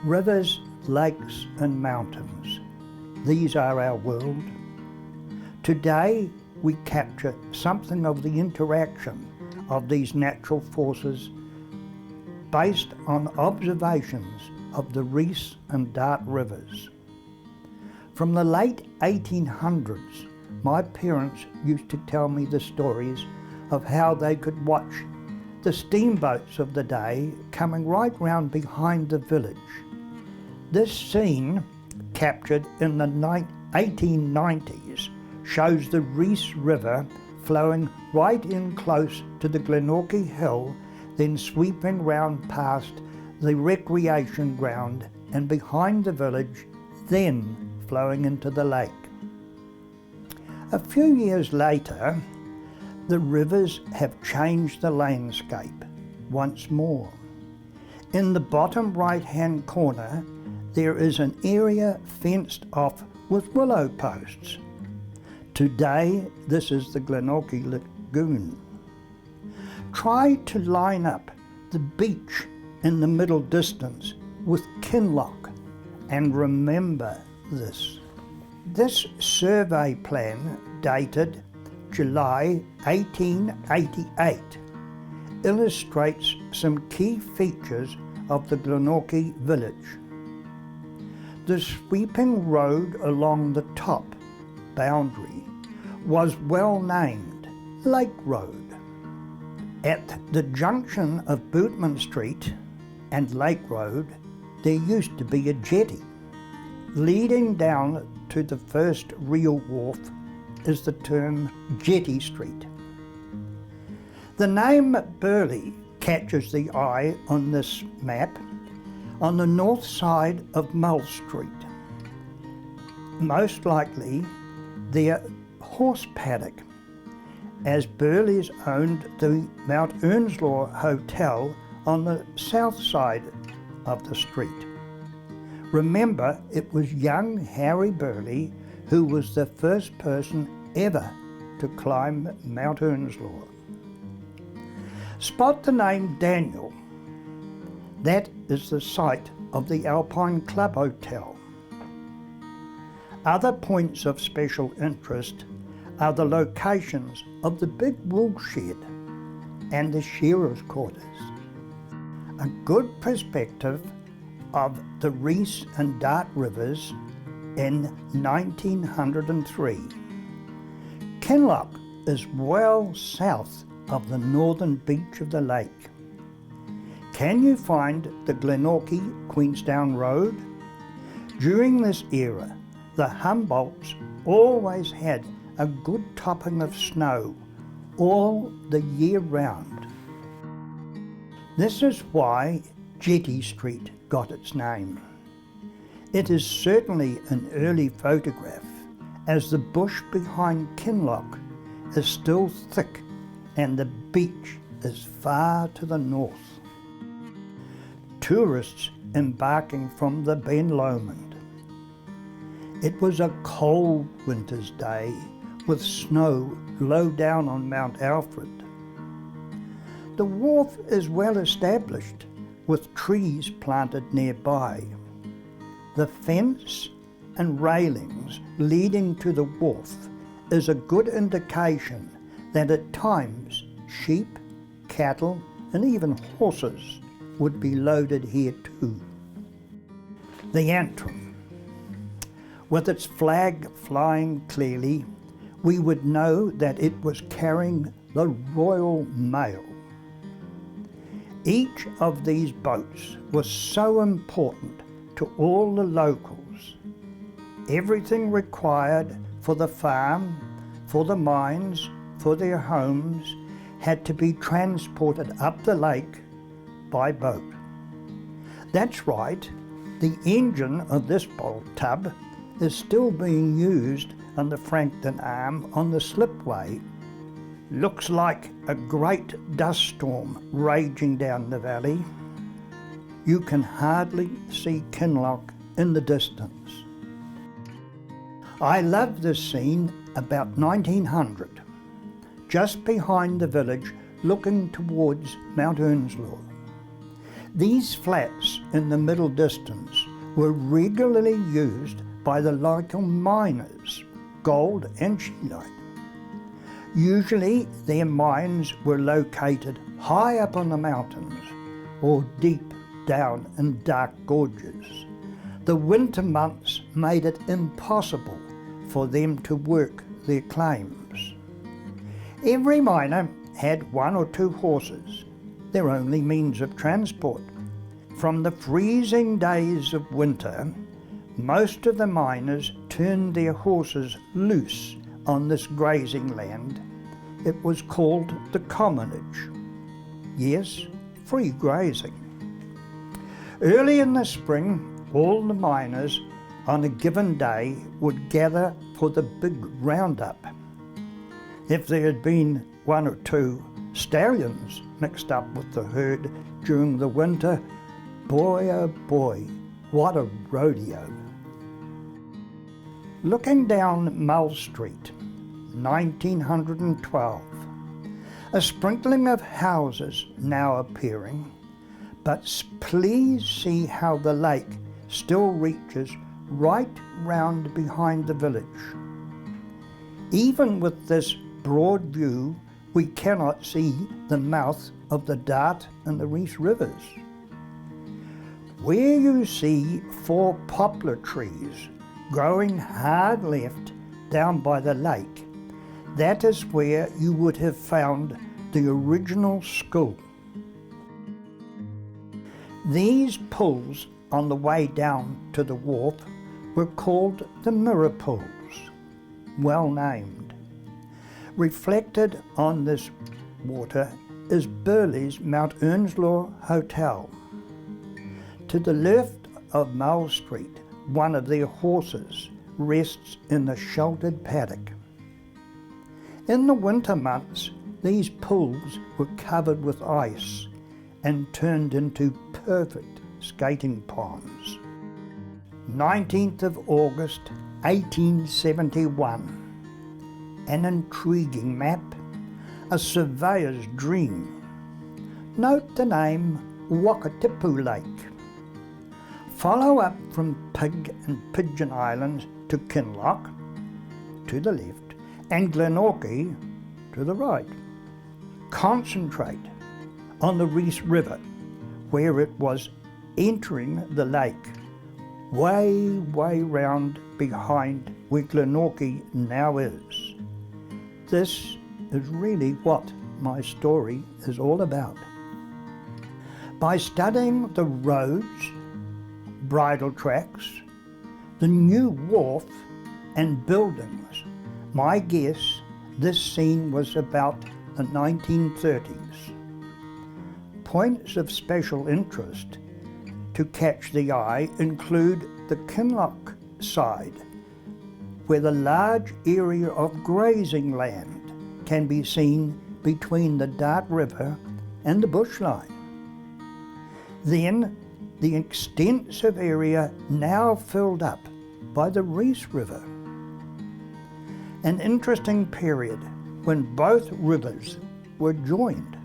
Rivers, lakes and mountains, these are our world. Today we capture something of the interaction of these natural forces based on observations of the Rhys and Dart rivers. From the late 1800s, my parents used to tell me the stories of how they could watch the steamboats of the day coming right round behind the village. This scene, captured in the 1890s, shows the Rhys River flowing right in close to the Glenorchy hill, then sweeping round past the recreation ground and behind the village, then flowing into the lake. A few years later, the rivers have changed the landscape once more. In the bottom right-hand corner, there is an area fenced off with willow posts. Today, this is the Glenorchy Lagoon. Try to line up the beach in the middle distance with Kinloch and remember this. This survey plan, dated July 1888, illustrates some key features of the Glenorchy village. The sweeping road along the top boundary was well named Lake Road. At the junction of Bootman Street and Lake Road, there used to be a jetty. Leading down to the first real wharf is the term Jetty Street. The name Burleigh catches the eye on this map on the north side of Mull Street. Most likely their horse paddock, as Burleigh's owned the Mount Earnslaw Hotel on the south side of the street. Remember, it was young Harry Burleigh who was the first person ever to climb Mount Earnslaw. Spot the name Daniel. That is the site of the Alpine Club Hotel. Other points of special interest are the locations of the big wool shed and the shearers' quarters. A good perspective of the Rhys and Dart rivers in 1903. Kinloch is well south of the northern beach of the lake. Can you find the Glenorchy Queenstown Road? During this era, the Humboldts always had a good topping of snow all the year round. This is why Jetty Street got its name. It is certainly an early photograph, as the bush behind Kinloch is still thick and the beach is far to the north. Tourists embarking from the Ben Lomond. It was a cold winter's day with snow low down on Mount Alfred. The wharf is well established with trees planted nearby. The fence and railings leading to the wharf is a good indication that at times sheep, cattle and even horses would be loaded here too. The Antrim. With its flag flying clearly, we would know that it was carrying the Royal Mail. Each of these boats was so important to all the locals. Everything required for the farm, for the mines, for their homes, had to be transported up the lake by boat. That's right, the engine of this bolt tub is still being used on the Frankton Arm on the slipway. Looks like a great dust storm raging down the valley. You can hardly see Kinloch in the distance. I love this scene about 1900, just behind the village looking towards Mount Earnslaw. These flats in the middle distance were regularly used by the local miners, gold and scheelite. Usually their mines were located high up on the mountains or deep down in dark gorges. The winter months made it impossible for them to work their claims. Every miner had 1 or 2 horses, their only means of transport. From the freezing days of winter, most of the miners turned their horses loose on this grazing land. It was called the commonage. Yes, free grazing. Early in the spring, all the miners on a given day would gather for the big roundup. If there had been 1 or 2 stallions mixed up with the herd during the winter, boy oh boy, what a rodeo. Looking down Mull Street, 1912, a sprinkling of houses now appearing, but please see how the lake still reaches right round behind the village. Even with this broad view, we cannot see the mouth of the Dart and the Reese rivers. Where you see 4 poplar trees growing hard left down by the lake, that is where you would have found the original school. These pools on the way down to the wharf were called the Mirror Pools, well named. Reflected on this water is Burleigh's Mount Earnslaw Hotel. To the left of Mull Street, one of their horses rests in the sheltered paddock. In the winter months, these pools were covered with ice and turned into perfect skating ponds. 19th of August 1871. An intriguing map, a surveyor's dream. Note the name Wakatipu Lake. Follow up from Pig and Pigeon Islands to Kinloch, to the left, and Glenorchy, to the right. Concentrate on the Reese River, where it was entering the lake, way round behind where Glenorchy now is. This is really what my story is all about. By studying the roads, bridle tracks, the new wharf and buildings, my guess this scene was about the 1930s. Points of special interest to catch the eye include the Kinloch side, where the large area of grazing land can be seen between the Dart River and the bushline. Then the extensive area now filled up by the Reese River. An interesting period when both rivers were joined.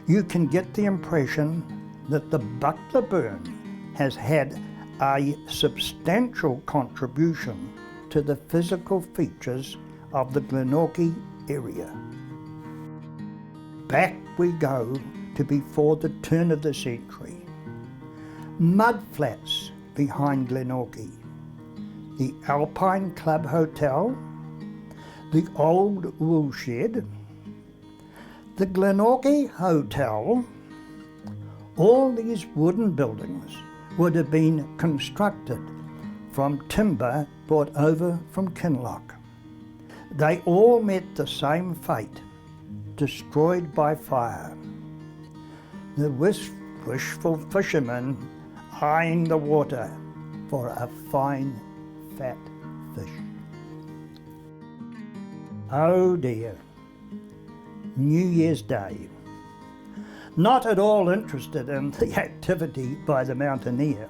You can get the impression that the Butler Burn has had a substantial contribution to the physical features of the Glenorchy area. Back we go to before the turn of the century. Mud flats behind Glenorchy, the Alpine Club Hotel, the old wool shed, the Glenorchy Hotel. All these wooden buildings would have been constructed from timber brought over from Kinloch. They all met the same fate, destroyed by fire. The wishful fishermen eyeing the water for a fine, fat fish. Oh dear, New Year's Day. Not at all interested in the activity by the mountaineer.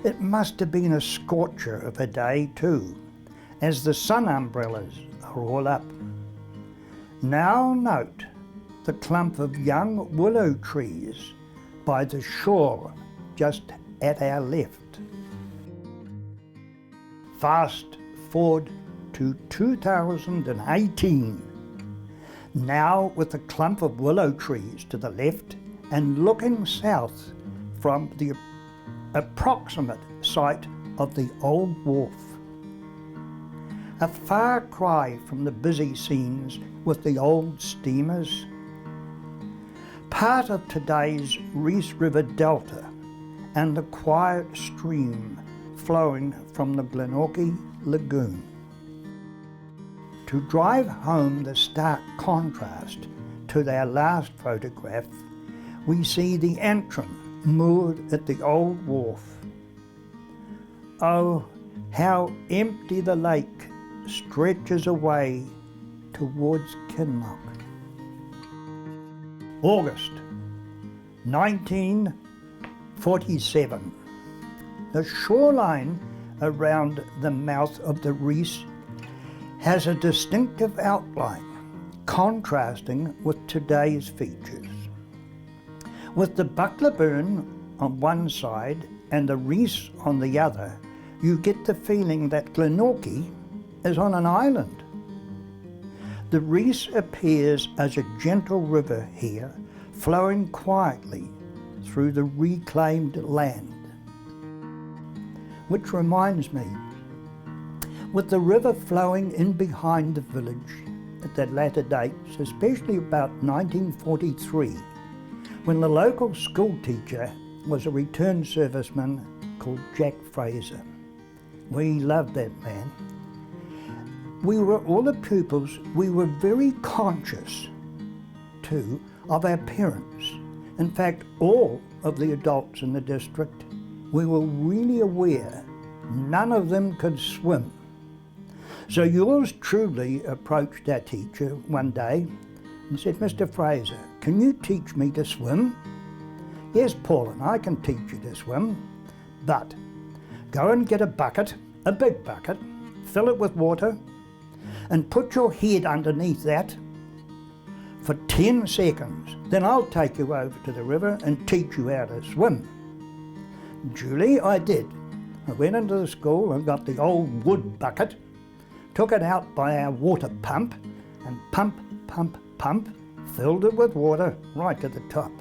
It must have been a scorcher of a day too, as the sun umbrellas are all up. Now note the clump of young willow trees by the shore just at our left. Fast forward to 2018, now with a clump of willow trees to the left and looking south from the approximate site of the old wharf. A far cry from the busy scenes with the old steamers. Part of today's Reese River Delta and the quiet stream flowing from the Glenorchy Lagoon. To drive home the stark contrast to their last photograph, we see the Antrim moored at the old wharf. Oh, how empty the lake stretches away towards Kinloch. August 1947. The shoreline around the mouth of the Reese has a distinctive outline, contrasting with today's features. With the Buckler Burn on one side and the Reese on the other, you get the feeling that Glenorchy is on an island. The Reese appears as a gentle river here, flowing quietly through the reclaimed land. Which reminds me, with the river flowing in behind the village at that latter dates, especially about 1943, when the local school teacher was a returned serviceman called Jack Fraser. We loved that man. We were, all the pupils, we were very conscious too of our parents. In fact, all of the adults in the district, we were really aware none of them could swim. So yours truly approached our teacher one day and said, "Mr. Fraser, can you teach me to swim?" "Yes, Paulin, I can teach you to swim, but go and get a bucket, a big bucket, fill it with water, and put your head underneath that for 10 seconds. Then I'll take you over to the river and teach you how to swim." Duly, I did. I went into the school and got the old wood bucket, took it out by our water pump, and pump, filled it with water right to the top.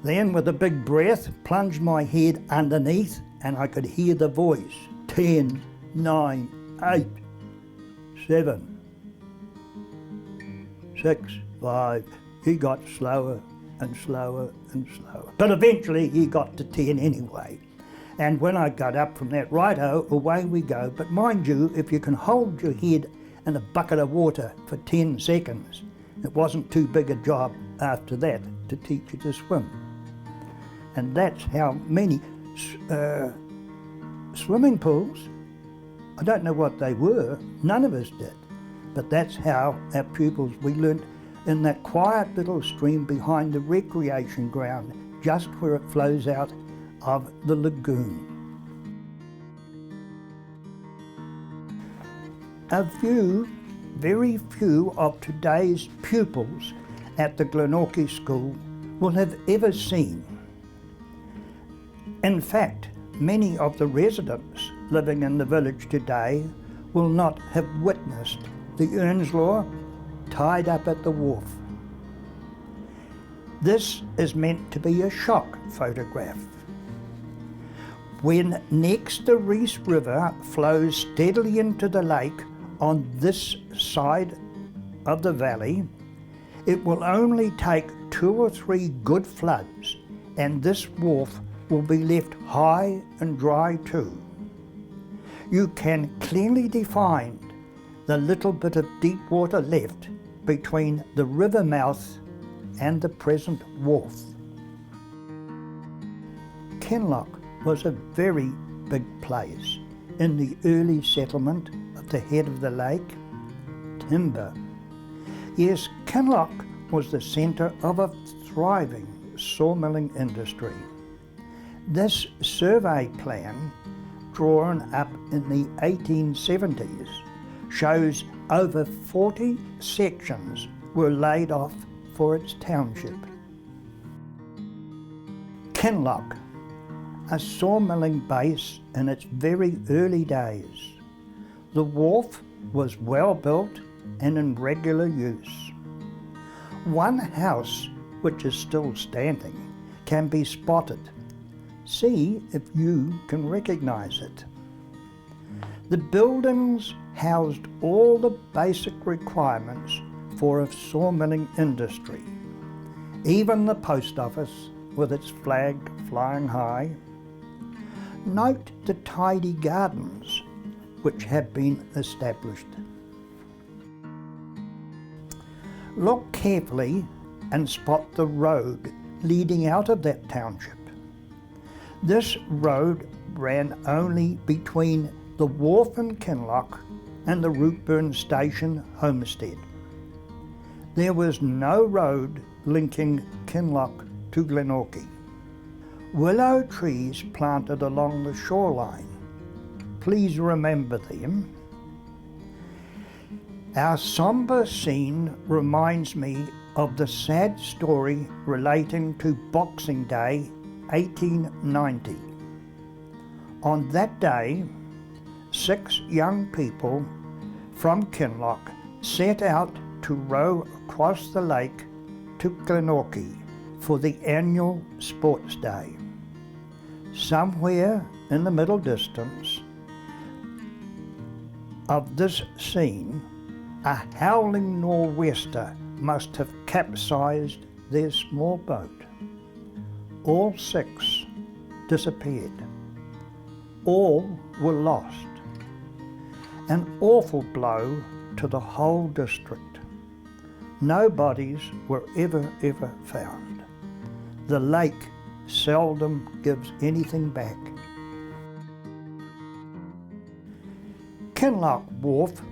Then with a big breath, plunged my head underneath, and I could hear the voice, 10, 9, 8, 7, 6, 5. He got slower and slower and slower. But eventually he got to 10 anyway. And when I got up from that, righto, away we go. But mind you, if you can hold your head in a bucket of water for 10 seconds, it wasn't too big a job after that to teach you to swim. And that's how many swimming pools, I don't know what they were, none of us did, but that's how our pupils, we learnt in that quiet little stream behind the recreation ground, just where it flows out of the lagoon. Very few of today's pupils at the Glenorchy School will have ever seen. In fact, many of the residents living in the village today will not have witnessed the Earnslaw tied up at the wharf. This is meant to be a shock photograph. When next the Reese River flows steadily into the lake on this side of the valley, it will only take 2 or 3 good floods and this wharf will be left high and dry too. You can clearly define the little bit of deep water left between the river mouth and the present wharf. Kinloch was a very big place in the early settlement of the head of the lake. Timber. Yes, Kinloch was the centre of a thriving sawmilling industry. This survey plan, drawn up in the 1870s, shows over 40 sections were laid off for its township. Kinloch, a sawmilling base in its very early days. The wharf was well built and in regular use. One house, which is still standing, can be spotted. See if you can recognize it. The buildings housed all the basic requirements for a sawmilling industry, even the post office with its flag flying high. Note the tidy gardens which have been established. Look carefully and spot the road leading out of that township. This road ran only between the wharf in Kinloch and the Routeburn Station homestead. There was no road linking Kinloch to Glenorchy. Willow trees planted along the shoreline. Please remember them. Our sombre scene reminds me of the sad story relating to Boxing Day 1890. On that day, 6 young people from Kinloch set out to row across the lake to Glenorchy for the annual sports day. Somewhere in the middle distance of this scene, a howling nor'wester must have capsized their small boat. All 6 disappeared. All were lost. An awful blow to the whole district. No bodies were ever found. The lake seldom gives anything back. Kinloch Wharf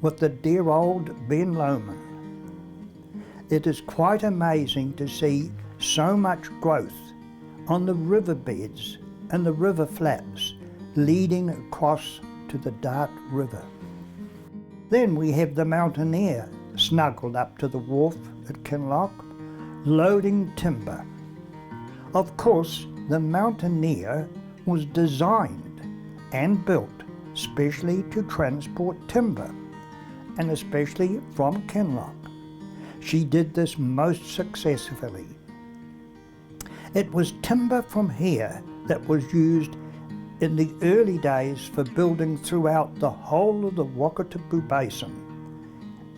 with the dear old Ben Lomond. It is quite amazing to see so much growth on the riverbeds and the river flats leading across to the Dart River. Then we have the Mountaineer snuggled up to the wharf at Kinloch, loading timber. Of course, the Mountaineer was designed and built specially to transport timber, and especially from Kinloch. She did this most successfully. It was timber from here that was used in the early days for building throughout the whole of the Wakatipu Basin,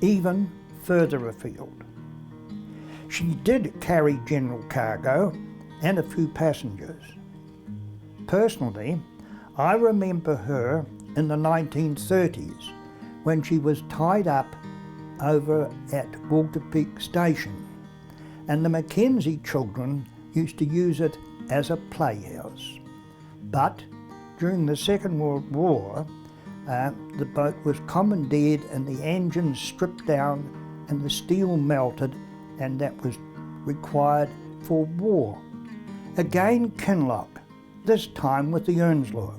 even further afield. She did carry general cargo and a few passengers. Personally, I remember her in the 1930s when she was tied up over at Walter Peak Station, and the Mackenzie children used to use it as a playhouse. But during the Second World War, the boat was commandeered and the engines stripped down and the steel melted, and that was required for war. Again Kinloch, this time with the Earnslaw.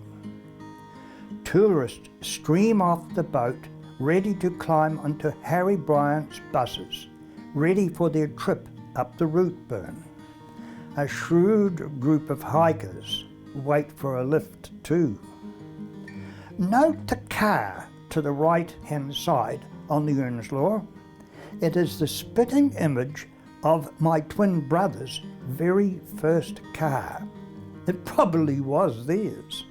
Tourists stream off the boat, ready to climb onto Harry Bryant's buses, ready for their trip up the Routeburn. A shrewd group of hikers wait for a lift too. Note the car to the right-hand side on the Earnslaw. It is the spitting image of my twin brother's very first car. It probably was theirs.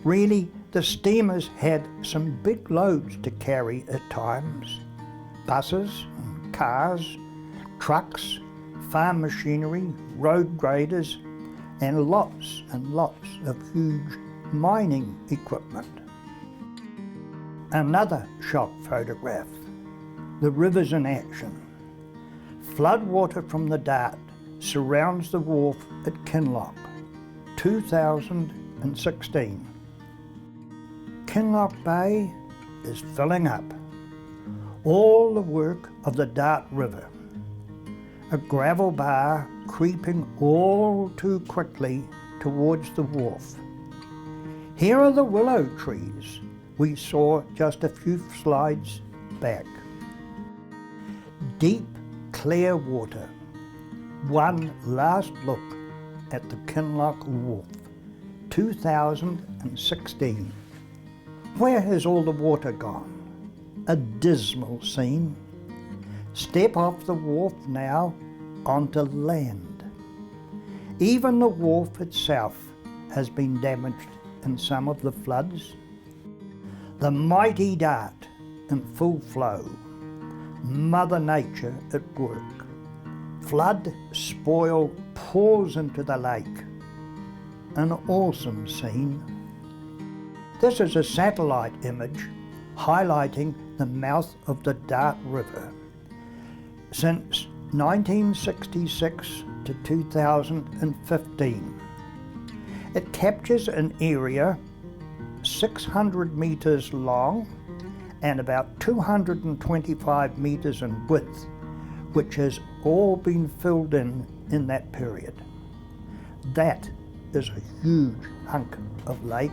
Really, the steamers had some big loads to carry at times. Buses, cars, trucks, farm machinery, road graders, and lots of huge mining equipment. Another shock photograph, the rivers in action. Floodwater from the Dart surrounds the wharf at Kinloch, 2016. Kinloch Bay is filling up. All the work of the Dart River. A gravel bar creeping all too quickly towards the wharf. Here are the willow trees we saw just a few slides back. Deep, clear water. One last look at the Kinloch Wharf, 2016. Where has all the water gone? A dismal scene. Step off the wharf now onto land. Even the wharf itself has been damaged in some of the floods. The mighty Dart in full flow, Mother Nature at work. Flood spoil pours into the lake. An awesome scene. This is a satellite image highlighting the mouth of the Dart River. Since 1966 to 2015. It captures an area 600 metres long and about 225 metres in width, which has all been filled in that period. That is a huge hunk of lake.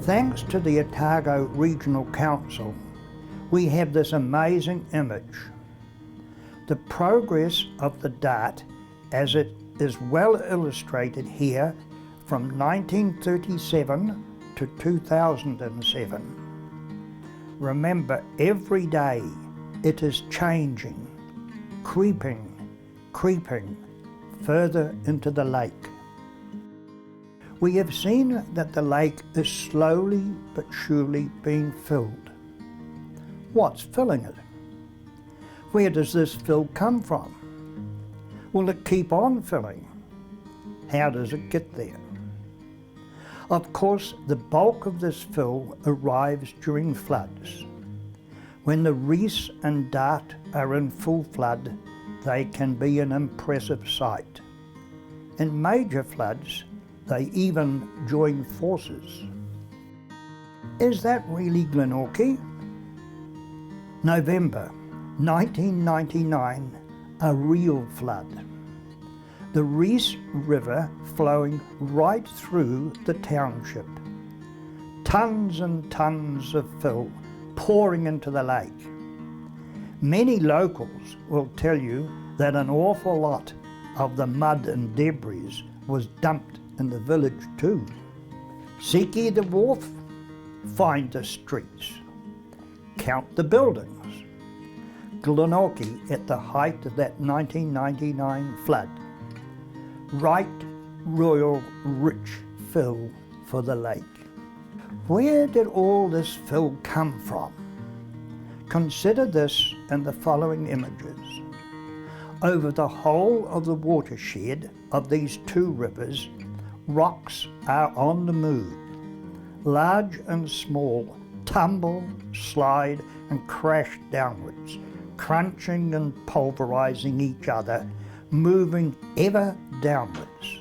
Thanks to the Otago Regional Council, we have this amazing image. The progress of the Dart, as it is well illustrated here from 1937 to 2007. Remember, every day it is changing, creeping further into the lake. We have seen that the lake is slowly but surely being filled. What's filling it? Where does this fill come from? Will it keep on filling? How does it get there? Of course, the bulk of this fill arrives during floods. When the Rees and Dart are in full flood, they can be an impressive sight. In major floods, they even join forces. Is that really Glenorchy? November 1999, a real flood. The Rees River flowing right through the township. Tons and tons of fill pouring into the lake. Many locals will tell you that an awful lot of the mud and debris was dumped in the village too. Seek ye the wharf, find the streets. Count the buildings. Glenorchy at the height of that 1999 flood. Right royal rich fill for the lake. Where did all this fill come from? Consider this in the following images. Over the whole of the watershed of these two rivers, rocks are on the move. Large and small tumble, slide and crash downwards, crunching and pulverizing each other, moving ever downwards.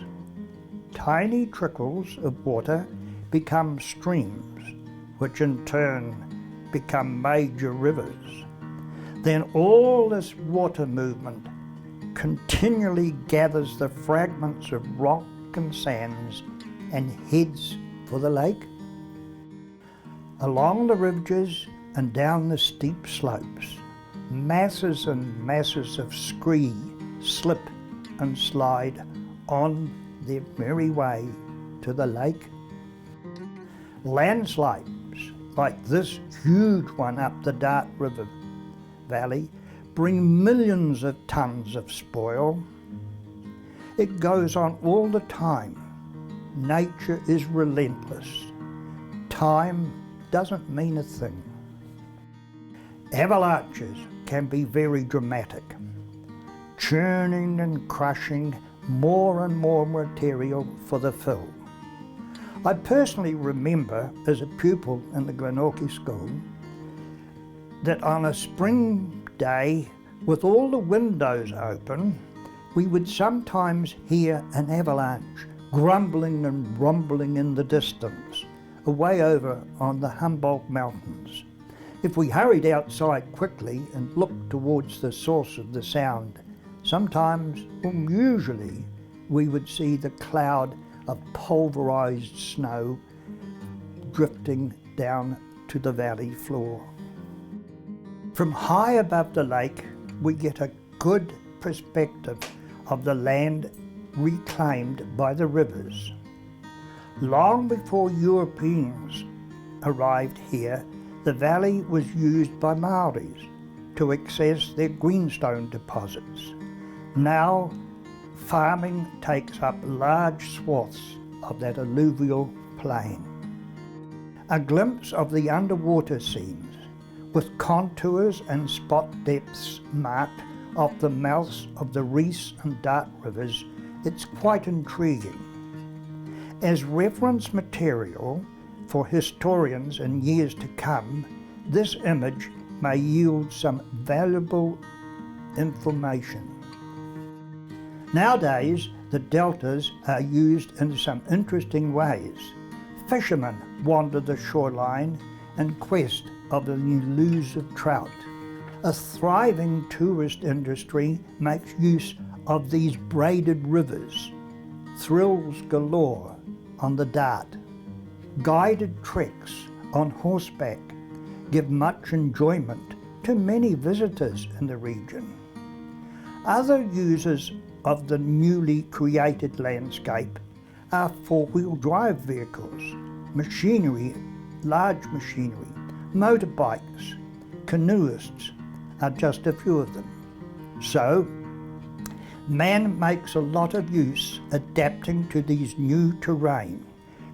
Tiny trickles of water become streams, which in turn become major rivers. Then all this water movement continually gathers the fragments of rock and sands and heads for the lake. Along the ridges and down the steep slopes, masses and masses of scree slip and slide on their merry way to the lake. Landslides like this huge one up the Dart River Valley bring millions of tons of spoil. It goes on all the time. Nature is relentless. Time doesn't mean a thing. Avalanches can be very dramatic, churning and crushing more and more material for the fill. I personally remember as a pupil in the Glenorchy school that on a spring day with all the windows open, we would sometimes hear an avalanche grumbling and rumbling in the distance, away over on the Humboldt Mountains. If we hurried outside quickly and looked towards the source of the sound, sometimes, or usually, we would see the cloud of pulverized snow drifting down to the valley floor. From high above the lake, we get a good perspective of the land reclaimed by the rivers. Long before Europeans arrived here, the valley was used by Maoris to access their greenstone deposits. Now, farming takes up large swaths of that alluvial plain. A glimpse of the underwater scenes, with contours and spot depths marked off the mouths of the Reese and Dart rivers, it's quite intriguing. As reference material for historians in years to come, this image may yield some valuable information. Nowadays, the deltas are used in some interesting ways. Fishermen wander the shoreline in quest of the elusive trout. A thriving tourist industry makes use of these braided rivers. Thrills galore on the Dart. Guided treks on horseback give much enjoyment to many visitors in the region. Other users of the newly created landscape are four-wheel drive vehicles, machinery, large machinery, motorbikes, canoeists are just a few of them. So, man makes a lot of use adapting to these new terrain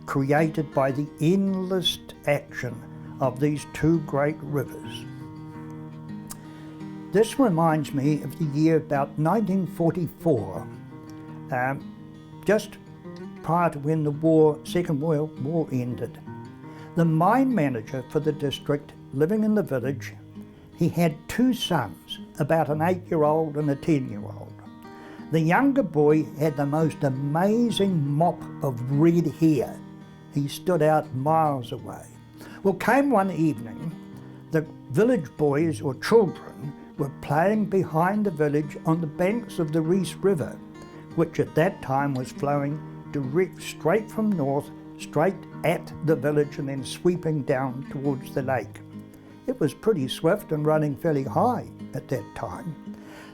created by the endless action of these two great rivers. This reminds me of the year about 1944, just prior to when the Second World War ended. The mine manager for the district, living in the village, he had two sons, about an 8-year-old and a 10-year-old. The younger boy had the most amazing mop of red hair. He stood out miles away. Well, came one evening, the village boys or children were playing behind the village on the banks of the Reese River, which at that time was flowing straight from north, straight at the village and then sweeping down towards the lake. It was pretty swift and running fairly high at that time.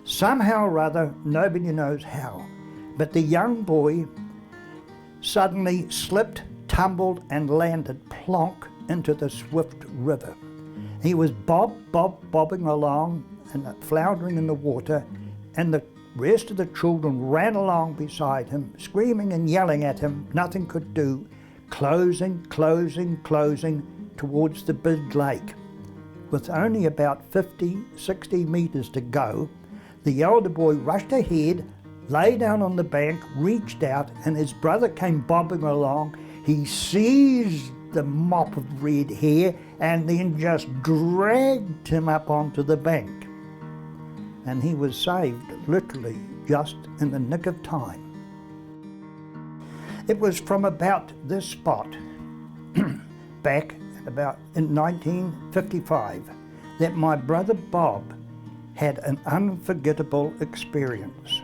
Somehow or other, nobody knows how, but the young boy suddenly slipped, tumbled and landed plonk into the swift river. He was bobbing along and floundering in the water, and the rest of the children ran along beside him, screaming and yelling at him. Nothing could do, closing towards the big lake. With only about 50-60 meters to go, the elder boy rushed ahead, lay down on the bank, reached out, and his brother came bobbing along. He seized the mop of red hair and then just dragged him up onto the bank. And he was saved, literally, just in the nick of time. It was from about this spot, back about in 1955, that my brother Bob had an unforgettable experience.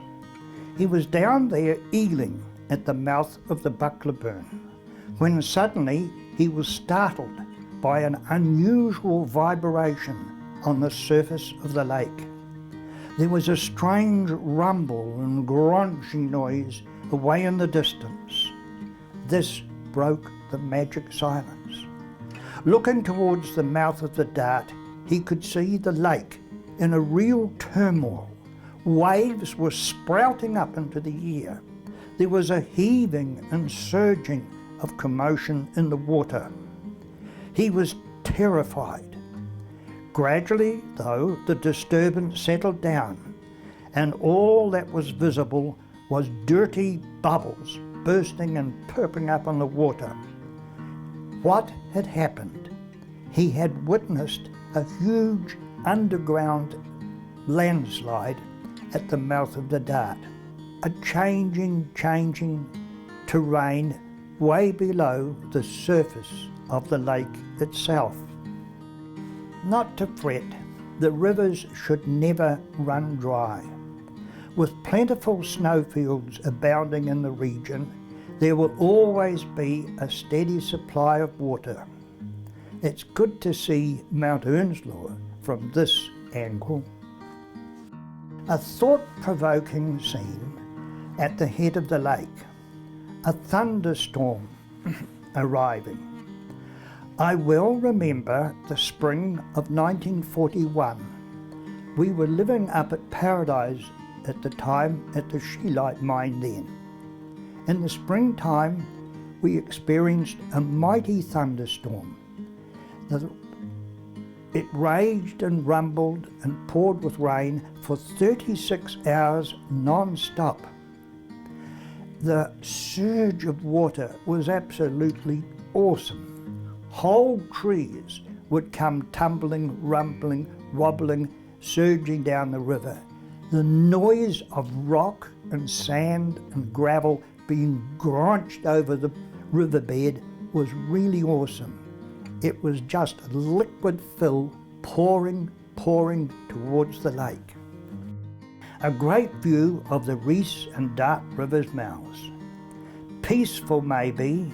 He was down there eeling at the mouth of the Buckleburn, when suddenly he was startled by an unusual vibration on the surface of the lake. There was a strange rumble and grungy noise away in the distance. This broke the magic silence. Looking towards the mouth of the Dart, he could see the lake in a real turmoil. Waves were sprouting up into the air. There was a heaving and surging of commotion in the water. He was terrified. Gradually, though, the disturbance settled down, and all that was visible was dirty bubbles bursting and popping up on the water. What had happened? He had witnessed a huge underground landslide at the mouth of the Dart, a changing terrain way below the surface of the lake itself. Not to fret, the rivers should never run dry. With plentiful snowfields abounding in the region, there will always be a steady supply of water. It's good to see Mount Earnslaw from this angle. A thought-provoking scene at the head of the lake, a thunderstorm arriving. I well remember the spring of 1941. We were living up at Paradise at the time at the scheelite mine then. In the springtime, we experienced a mighty thunderstorm. It raged and rumbled and poured with rain for 36 hours non-stop. The surge of water was absolutely awesome. Whole trees would come tumbling, rumbling, wobbling, surging down the river. The noise of rock and sand and gravel being graunched over the riverbed was really awesome. It was just a liquid fill pouring towards the lake. A great view of the Reese and Dart River's mouths. Peaceful maybe,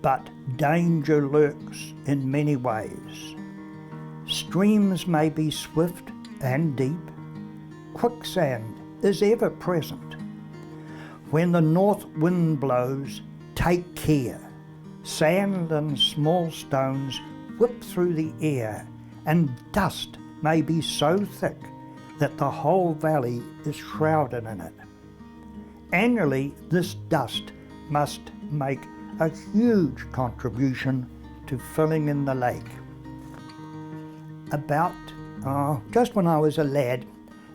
but danger lurks in many ways. Streams may be swift and deep. Quicksand is ever present. When the north wind blows, take care. Sand and small stones whip through the air, and dust may be so thick that the whole valley is shrouded in it. Annually, this dust must make a huge contribution to filling in the lake. Just when I was a lad,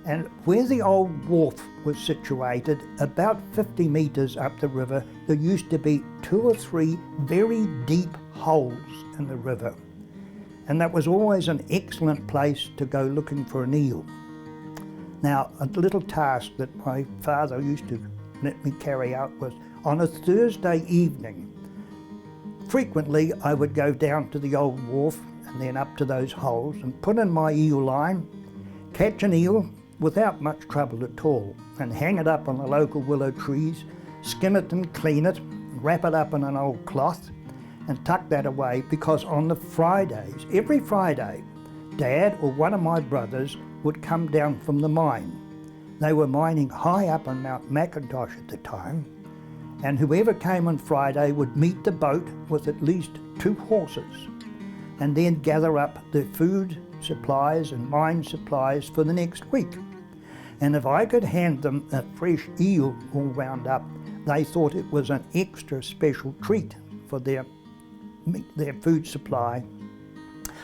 and where the old wharf was situated, about 50 metres up the river, there used to be 2 or 3 very deep holes in the river. And that was always an excellent place to go looking for an eel. Now, a little task that my father used to let me carry out was, on a Thursday evening, frequently I would go down to the old wharf and then up to those holes and put in my eel line, catch an eel without much trouble at all, and hang it up on the local willow trees, skin it and clean it, wrap it up in an old cloth and tuck that away, because on the Fridays, every Friday, Dad or one of my brothers would come down from the mine. They were mining high up on Mount McIntosh at the time, and whoever came on Friday would meet the boat with at least 2 horses and then gather up their food supplies and mine supplies for the next week. And if I could hand them a fresh eel all wound up, they thought it was an extra special treat for their food supply.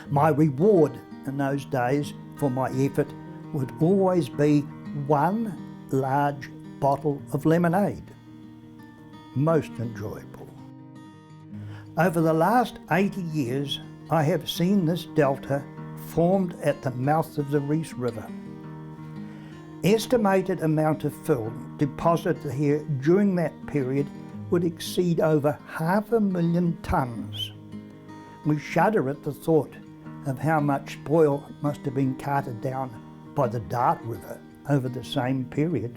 My reward in those days for my effort would always be 1 large bottle of lemonade. Most enjoyable. Over the last 80 years, I have seen this delta formed at the mouth of the Reese River. Estimated amount of fill deposited here during that period would exceed over 500,000 tonnes. We shudder at the thought of how much spoil must have been carted down by the Dart River over the same period.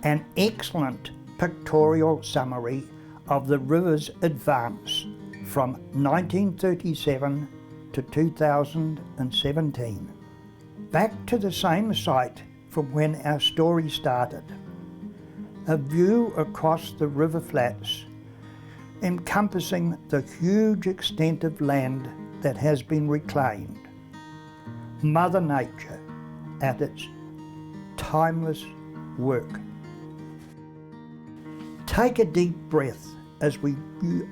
An excellent pictorial summary of the river's advance from 1937 to 2017. Back to the same site from when our story started. A view across the river flats encompassing the huge extent of land that has been reclaimed. Mother Nature at its timeless work. Take a deep breath as we view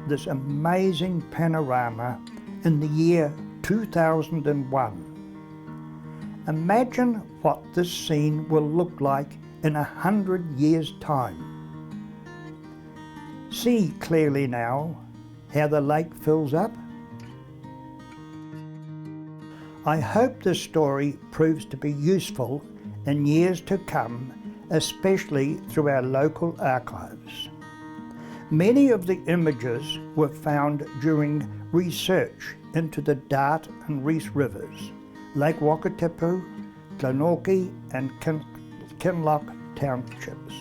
this amazing panorama in the year 2001. Imagine what this scene will look like in 100 years' time. See clearly now how the lake fills up. I hope this story proves to be useful in years to come, especially through our local archives. Many of the images were found during research into the Dart and Reese rivers, Lake Wakatipu, Glenorchy and Kinloch townships.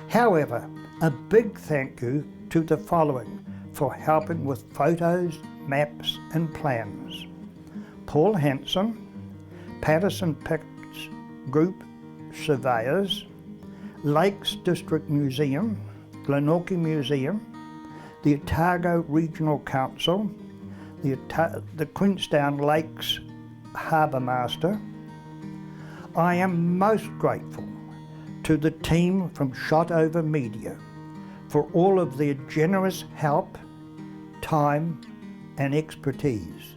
However, a big thank you to the following for helping with photos, maps and plans: Paul Hanson, Patterson Picts Group surveyors, Lakes District Museum, Glenorchy Museum, the Otago Regional Council, the Queenstown Lakes Harbour Master. I am most grateful to the team from Shot Over Media for all of their generous help, time and expertise.